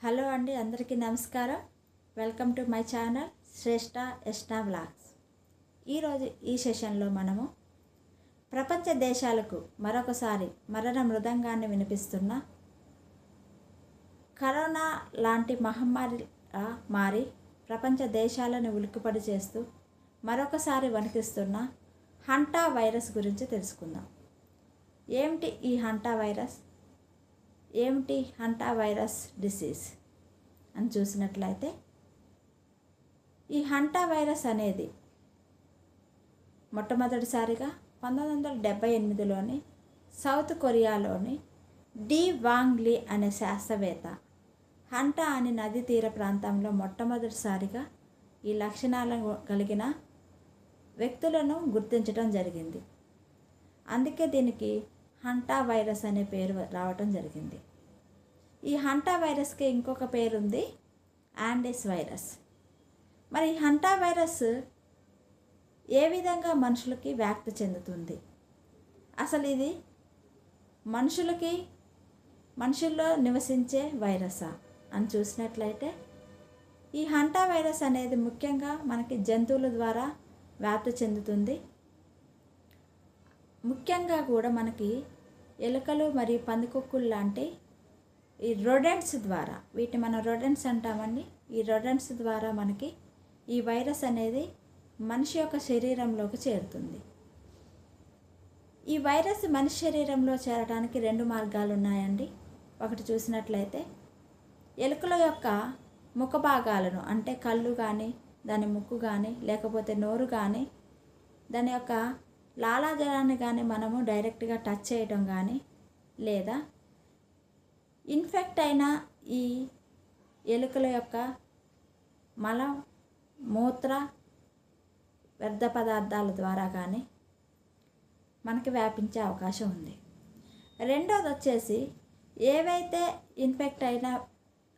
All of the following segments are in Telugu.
హలో అండి, అందరికీ నమస్కారం. Welcome to my channel Shreshtha Yashna vlogs. ఈరోజు ఈ సెషన్లో మనము ప్రపంచ దేశాలకు మరొకసారి మరణ మృదంగాన్ని వినిపిస్తున్న కరోనా లాంటి మహమ్మారి మారి ప్రపంచ దేశాలను ఉలిక్కిపడి చేస్తూ మరొకసారి వణికిస్తున్న హంటా వైరస్ గురించి తెలుసుకుందాం. ఏమిటి ఈ హంటా వైరస్? ఏమిటి హంటా వైరస్ డిసీజ్ అని చూసినట్లయితే, ఈ హంటా వైరస్ అనేది మొట్టమొదటిసారిగా 1978లోని సౌత్ కొరియాలోని డి వాంగ్ లీ అనే శాస్త్రవేత్త హంటా అని నదీ తీర ప్రాంతంలో మొట్టమొదటిసారిగా ఈ లక్షణాలను కలిగిన వ్యక్తులను గుర్తించడం జరిగింది. అందుకే దీనికి హంటా వైరస్ అనే పేరు రావటం జరిగింది. ఈ హంటా వైరస్కి ఇంకొక పేరు ఉంది, యాండీస్ వైరస్. మరి ఈ హంటా వైరస్ ఏ విధంగా మనుషులకి వ్యాప్తి చెందుతుంది? అసలు ఇది మనుషుల్లో నివసించే వైరసా అని చూసినట్లయితే, ఈ హంటా వైరస్ అనేది ముఖ్యంగా మనకి జంతువుల ద్వారా వ్యాప్తి చెందుతుంది. ముఖ్యంగా కూడా మనకి ఎలుకలు మరియు పందికొక్కులు లాంటి ఈ రొడెంట్స్ ద్వారా, వీటిని మనం రొడెంట్స్ అంటామండి. ఈ రొడెంట్స్ ద్వారా మనకి ఈ వైరస్ అనేది మనిషి యొక్క శరీరంలోకి చేరుతుంది. ఈ వైరస్ మనిషి శరీరంలో చేరడానికి 2 మార్గాలు ఉన్నాయండి. ఒకటి చూసినట్లయితే, ఎలుకల యొక్క ముఖ భాగాలను, అంటే కళ్ళు కానీ, దాని ముక్కు కానీ, లేకపోతే నోరు కానీ, దాని యొక్క లాలాజలాన్ని కానీ మనము డైరెక్ట్గా టచ్ చేయడం కానీ, లేదా ఇన్ఫెక్ట్ అయిన ఈ ఎలుకల యొక్క మల మూత్ర వ్యర్థ పదార్థాల ద్వారా కానీ మనకి వ్యాపించే అవకాశం ఉంది. రెండోది వచ్చేసి, ఏవైతే ఇన్ఫెక్ట్ అయిన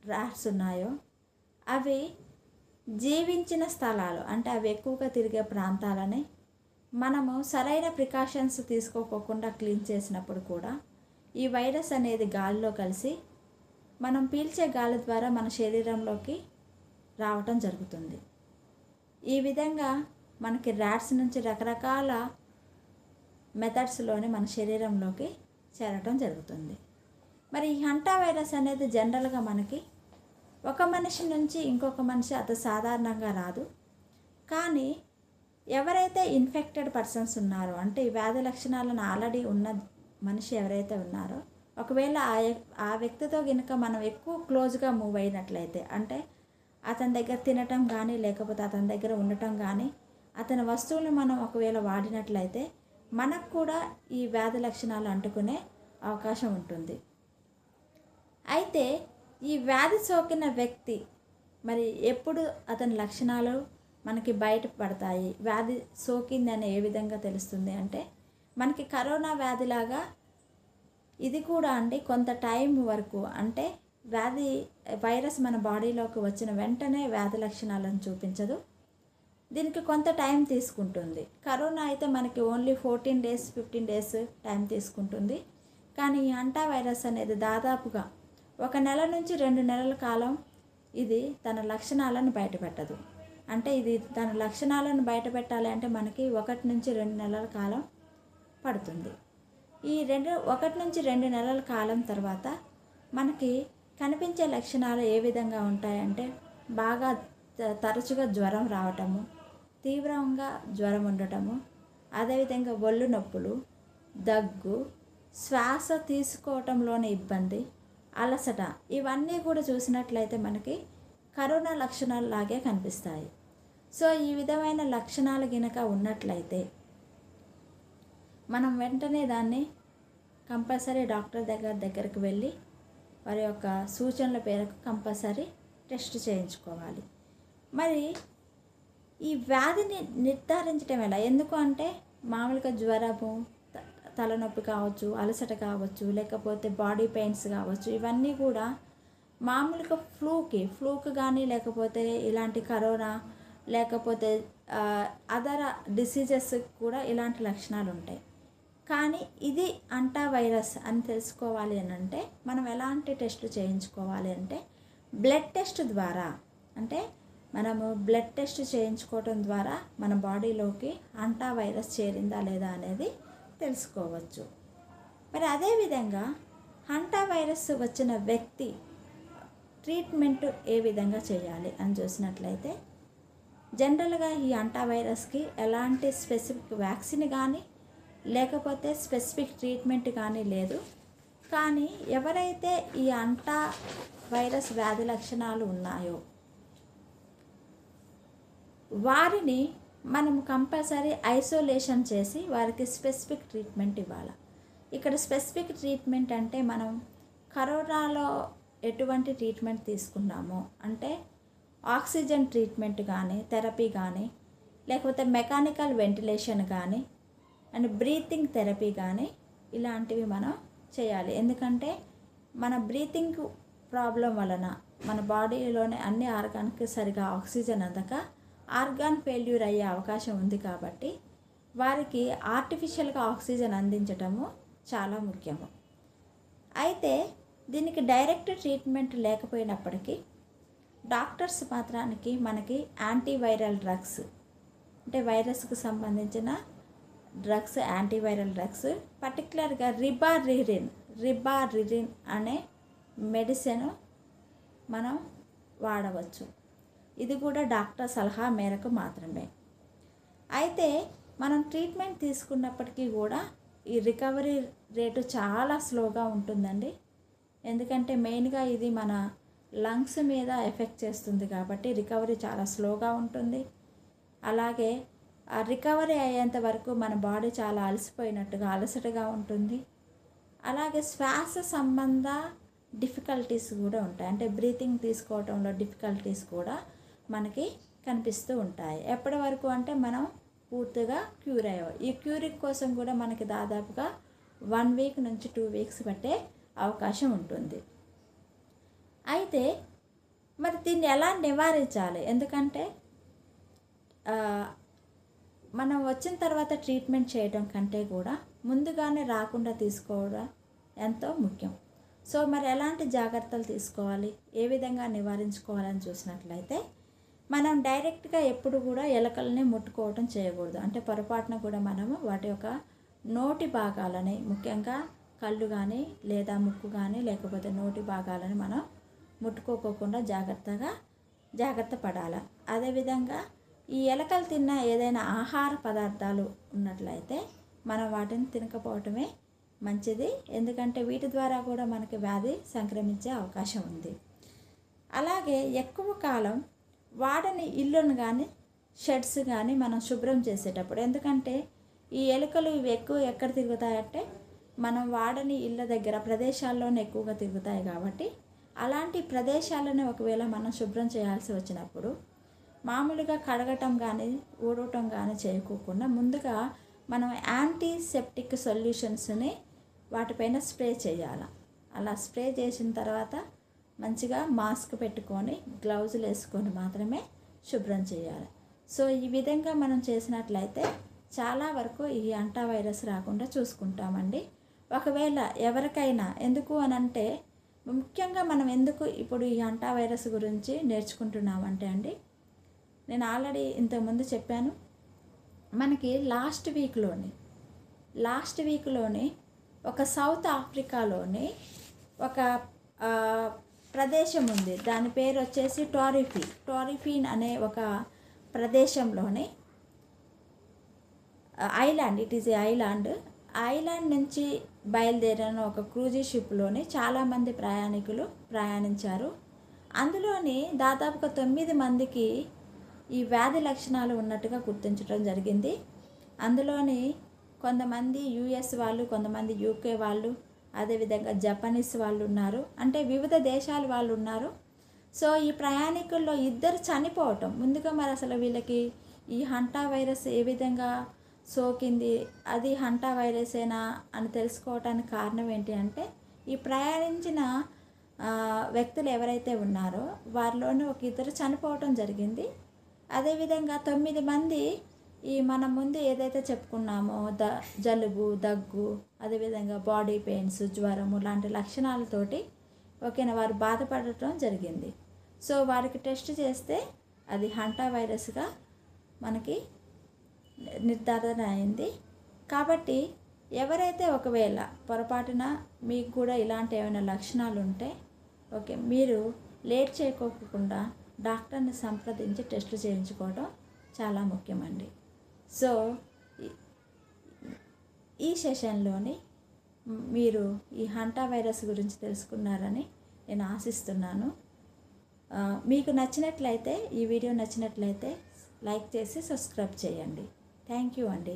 ర్యాట్స్ ఉన్నాయో అవి జీవించిన స్థలాలు, అంటే అవి ఎక్కువగా తిరిగే ప్రాంతాలని మనము సరైన ప్రికాషన్స్ తీసుకోకుండా క్లీన్ చేసినప్పుడు కూడా ఈ వైరస్ అనేది గాలిలో కలిసి మనం పీల్చే గాలి ద్వారా మన శరీరంలోకి రావటం జరుగుతుంది. ఈ విధంగా మనకి ర్యాట్స్ నుంచి రకరకాల మెథడ్స్లోనే మన శరీరంలోకి చేరటం జరుగుతుంది. మరి ఈ హంటా వైరస్ అనేది జనరల్గా మనకి ఒక మనిషి నుంచి ఇంకొక మనిషి అంత సాధారణంగా రాదు. కానీ ఎవరైతే ఇన్ఫెక్టెడ్ పర్సన్స్ ఉన్నారో, అంటే ఈ వ్యాధి లక్షణాలను ఆల్రెడీ ఉన్న మనిషి ఎవరైతే ఉన్నారో, ఒకవేళ ఆ వ్యక్తితో కనుక మనం ఎక్కువ క్లోజ్గా మూవ్ అయినట్లయితే, అంటే అతని దగ్గర తినటం కానీ, లేకపోతే అతని దగ్గర ఉండటం కానీ, అతని వస్తువులను మనం ఒకవేళ వాడినట్లయితే మనకు కూడా ఈ వ్యాధి లక్షణాలు అంటుకునే అవకాశం ఉంటుంది. అయితే ఈ వ్యాధి సోకిన వ్యక్తి మరి ఎప్పుడు అతని లక్షణాలు మనకి బయటపడతాయి, వ్యాధి సోకిందని ఏ విధంగా తెలుస్తుంది అంటే, మనకి కరోనా వ్యాధిలాగా ఇది కూడా అండి కొంత టైం వరకు, అంటే వైరస్ మన బాడీలోకి వచ్చిన వెంటనే వ్యాధి లక్షణాలను చూపించదు. దీనికి కొంత టైం తీసుకుంటుంది. కరోనా అయితే మనకి ఓన్లీ 14 days 15 days టైం తీసుకుంటుంది. కానీ ఈ హంటా వైరస్ అనేది దాదాపుగా 1 నెల నుంచి 2 నెలల కాలం ఇది తన లక్షణాలను బయటపెట్టదు. అంటే ఇది తన లక్షణాలను బయటపెట్టాలి అంటే మనకి 1 నుంచి 2 నెలల కాలం పడుతుంది. ఈ 1 నుంచి 2 నెలల కాలం తర్వాత మనకి కనిపించే లక్షణాలు ఏ విధంగా ఉంటాయంటే, బాగా తరచుగా జ్వరం రావటము, తీవ్రంగా జ్వరం ఉండటము, అదేవిధంగా ఒళ్ళు నొప్పులు, దగ్గు, శ్వాస తీసుకోవటంలోని ఇబ్బంది, అలసట, ఇవన్నీ కూడా చూసినట్లయితే మనకి కరోనా లక్షణాలు లాగే కనిపిస్తాయి. సో ఈ విధమైన లక్షణాలు గినక ఉన్నట్లయితే మనం వెంటనే దాన్ని కంపల్సరీ డాక్టర్ దగ్గరికి వెళ్ళి వారి యొక్క సూచనల పేరుకు కంపల్సరీ టెస్ట్ చేయించుకోవాలి. మరి ఈ వ్యాధిని నిర్ధారించడం ఎలా? ఎందుకు అంటే, మామూలుగా జ్వరము, తలనొప్పి కావచ్చు, అలసట కావచ్చు, లేకపోతే బాడీ పెయిన్స్ కావచ్చు, ఇవన్నీ కూడా మామూలుగా ఫ్లూకి కానీ, లేకపోతే ఇలాంటి కరోనా, లేకపోతే అదర్ డిసీజెస్ కూడా ఇలాంటి లక్షణాలు ఉంటాయి. కానీ ఇది అంటా వైరస్ అని తెలుసుకోవాలి అని అంటే మనం ఎలాంటి టెస్టులు చేయించుకోవాలి అంటే, బ్లడ్ టెస్ట్ ద్వారా, అంటే మనము బ్లడ్ టెస్ట్ చేయించుకోవటం ద్వారా మన బాడీలోకి హంటా వైరస్ చేరిందా లేదా అనేది తెలుసుకోవచ్చు. మరి అదేవిధంగా హంటా వైరస్ వచ్చిన వ్యక్తి ట్రీట్మెంట్ ఏ విధంగా చేయాలి అని చూసినట్లయితే, జనరల్గా ఈ హంటా వైరస్కి ఎలాంటి స్పెసిఫిక్ వ్యాక్సిన్ కానీ లేకపోతే స్పెసిఫిక్ ట్రీట్మెంట్ కానీ లేదు. కానీ ఎవరైతే ఈ హంటా వైరస్ వ్యాధి లక్షణాలు ఉన్నాయో వారిని మనం కంపల్సరీ ఐసోలేషన్ చేసి వారికి స్పెసిఫిక్ ట్రీట్మెంట్ ఇవ్వాలి. ఇక్కడ స్పెసిఫిక్ ట్రీట్మెంట్ అంటే మనం కరోనాలో ఎటువంటి ట్రీట్మెంట్ తీసుకున్నామో, అంటే ఆక్సిజన్ ట్రీట్మెంట్ కానీ, థెరపీ కానీ, లేకపోతే మెకానికల్ వెంటిలేషన్ కానీ అండ్ బ్రీతింగ్ థెరపీ కానీ ఇలాంటివి మనం చేయాలి. ఎందుకంటే మన బ్రీతింగ్ ప్రాబ్లం వలన మన బాడీలోని అన్ని ఆర్గాన్కి సరిగా ఆక్సిజన్ అందక ఆర్గాన్ ఫెయిల్యూర్ అయ్యే అవకాశం ఉంది. కాబట్టి వారికి ఆర్టిఫిషియల్గా ఆక్సిజన్ అందించటము చాలా ముఖ్యము. అయితే దీనికి డైరెక్ట్ ట్రీట్మెంట్ లేకపోయినప్పటికీ డాక్టర్స్ మాత్రానికి మనకి యాంటీవైరల్ డ్రగ్స్, అంటే వైరస్కు సంబంధించిన డ్రగ్స్, యాంటీవైరల్ డ్రగ్స్, పర్టికులర్గా రిబారిరిన్ అనే మెడిసిన్ మనం వాడవచ్చు. ఇది కూడా డాక్టర్ సలహా మేరకు మాత్రమే. అయితే మనం ట్రీట్మెంట్ తీసుకున్నప్పటికీ కూడా ఈ రికవరీ రేటు చాలా స్లోగా ఉంటుందండి. ఎందుకంటే మెయిన్గా ఇది మన లంగ్స్ మీద ఎఫెక్ట్ చేస్తుంది కాబట్టి రికవరీ చాలా స్లోగా ఉంటుంది. అలాగే ఆ రికవరీ అయ్యేంత వరకు మన బాడీ చాలా అలసిపోయినట్టుగా అలసటగా ఉంటుంది. అలాగే శ్వాస సంబంధ డిఫికల్టీస్ కూడా ఉంటాయి, అంటే బ్రీతింగ్ తీసుకోవడంలో డిఫికల్టీస్ కూడా మనకి కనిపిస్తూ ఉంటాయి. ఎప్పటి వరకు అంటే మనం పూర్తిగా క్యూర్ అయ్యాం. ఈ క్యూరింగ్ కోసం కూడా మనకి దాదాపుగా 1 వీక్ నుంచి 2 వీక్స్ పట్టే అవకాశం ఉంటుంది. అయితే మరి దీన్ని ఎలా నివారించాలి? ఎందుకంటే మనం వచ్చిన తర్వాత ట్రీట్మెంట్ చేయడం కంటే కూడా ముందుగానే రాకుండా తీసుకోవడం ఎంతో ముఖ్యం. సో మరి ఎలాంటి జాగ్రత్తలు తీసుకోవాలి, ఏ విధంగా నివారించుకోవాలని చూసినట్లయితే, మనం డైరెక్ట్గా ఎప్పుడు కూడా ఎలకల్ని ముట్టుకోవడం చేయకూడదు. అంటే పొరపాటున కూడా మనము వాటి యొక్క నోటి భాగాలని, ముఖ్యంగా కళ్ళు కానీ లేదా ముక్కు కానీ లేకపోతే నోటి భాగాలని మనం ముట్టుకోకుండా జాగ్రత్త పడాలి. అదేవిధంగా ఈ ఎలకలు తిన్న ఏదైనా ఆహార పదార్థాలు ఉన్నట్లయితే మనం వాటిని తినకపోవటమే మంచిది. ఎందుకంటే వీటి ద్వారా కూడా మనకి వ్యాధి సంక్రమించే అవకాశం ఉంది. అలాగే ఎక్కువ కాలం వాడని ఇల్లును కానీ షెడ్స్ కానీ మనం శుభ్రం చేసేటప్పుడు, ఎందుకంటే ఈ ఎలుకలు ఇవి ఎక్కువ ఎక్కడ తిరుగుతాయంటే మనం వాడని ఇళ్ళ దగ్గర ప్రదేశాల్లోనే ఎక్కువగా తిరుగుతాయి. కాబట్టి అలాంటి ప్రదేశాలను ఒకవేళ మనం శుభ్రం చేయాల్సి వచ్చినప్పుడు మామూలుగా కడగటం కానీ ఊడటం కానీ చేయకోకుండా ముందుగా మనం యాంటీసెప్టిక్ సొల్యూషన్స్ని వాటిపైన స్ప్రే చేయాలి. అలా స్ప్రే చేసిన తర్వాత మంచిగా మాస్క్ పెట్టుకొని గ్లౌజులు వేసుకొని మాత్రమే శుభ్రం చేయాలి. సో ఈ విధంగా మనం చేసినట్లయితే చాలా వరకు ఈ హంటా వైరస్ రాకుండా చూసుకుంటామండి. ఒకవేళ ఎవరికైనా, ఎందుకు అని అంటే ముఖ్యంగా మనం ఎందుకు ఇప్పుడు ఈ హంటా వైరస్ గురించి నేర్చుకుంటున్నామంటే అండి, నేను ఆల్రెడీ ఇంతకుముందు చెప్పాను, మనకి లాస్ట్ వీక్లోని ఒక సౌత్ ఆఫ్రికాలోని ఒక ప్రదేశం ఉంది. దాని పేరు వచ్చేసి టారిఫీన్ అనే ఒక ప్రదేశంలోని island, it is a island నుంచి బయలుదేరిన ఒక క్రూజీ షిప్లోని చాలామంది ప్రయాణికులు ప్రయాణించారు. అందులోని దాదాపుగా 9 మందికి ఈ వ్యాధి లక్షణాలు ఉన్నట్టుగా గుర్తించడం జరిగింది. అందులోని కొంతమంది యుఎస్ వాళ్ళు, కొంతమంది యూకే వాళ్ళు, అదేవిధంగా జపనీస్ వాళ్ళు ఉన్నారు, అంటే వివిధ దేశాల వాళ్ళు ఉన్నారు. సో ఈ ప్రయాణికుల్లో 2 చనిపోవటం, ముందుగా మరి అసలు వీళ్ళకి ఈ హంటా వైరస్ ఏ విధంగా సోకింది, అది హంటా వైరసేనా అని తెలుసుకోవటానికి కారణం ఏంటి అంటే, ఈ ప్రయాణించిన వ్యక్తులు ఎవరైతే ఉన్నారో వారిలోనే ఒక 2 చనిపోవటం జరిగింది. అదేవిధంగా 9 మంది ఈ మనం ముందు ఏదైతే చెప్పుకున్నామో జలుబు, దగ్గు, అదేవిధంగా బాడీ పెయిన్స్, జ్వరము లాంటి లక్షణాలతోటి వారు బాధపడటం జరిగింది. సో వారికి టెస్ట్ చేస్తే అది హంటా వైరస్గా మనకి నిర్ధారణ అయింది. కాబట్టి ఎవరైతే ఒకవేళ పొరపాటున మీకు కూడా ఇలాంటి ఏమైనా లక్షణాలు ఉంటే ఓకే, మీరు లేట్ చేయకోకుండా డాక్టర్ని సంప్రదించి టెస్టులు చేయించుకోవడం చాలా ముఖ్యమండి. సో ఈ సెషన్లోని మీరు ఈ హంటా వైరస్ గురించి తెలుసుకున్నారని నేను ఆశిస్తున్నాను. మీకు నచ్చినట్లయితే, ఈ వీడియో నచ్చినట్లయితే లైక్ చేసి సబ్స్క్రైబ్ చేయండి. థ్యాంక్ యూ అండి.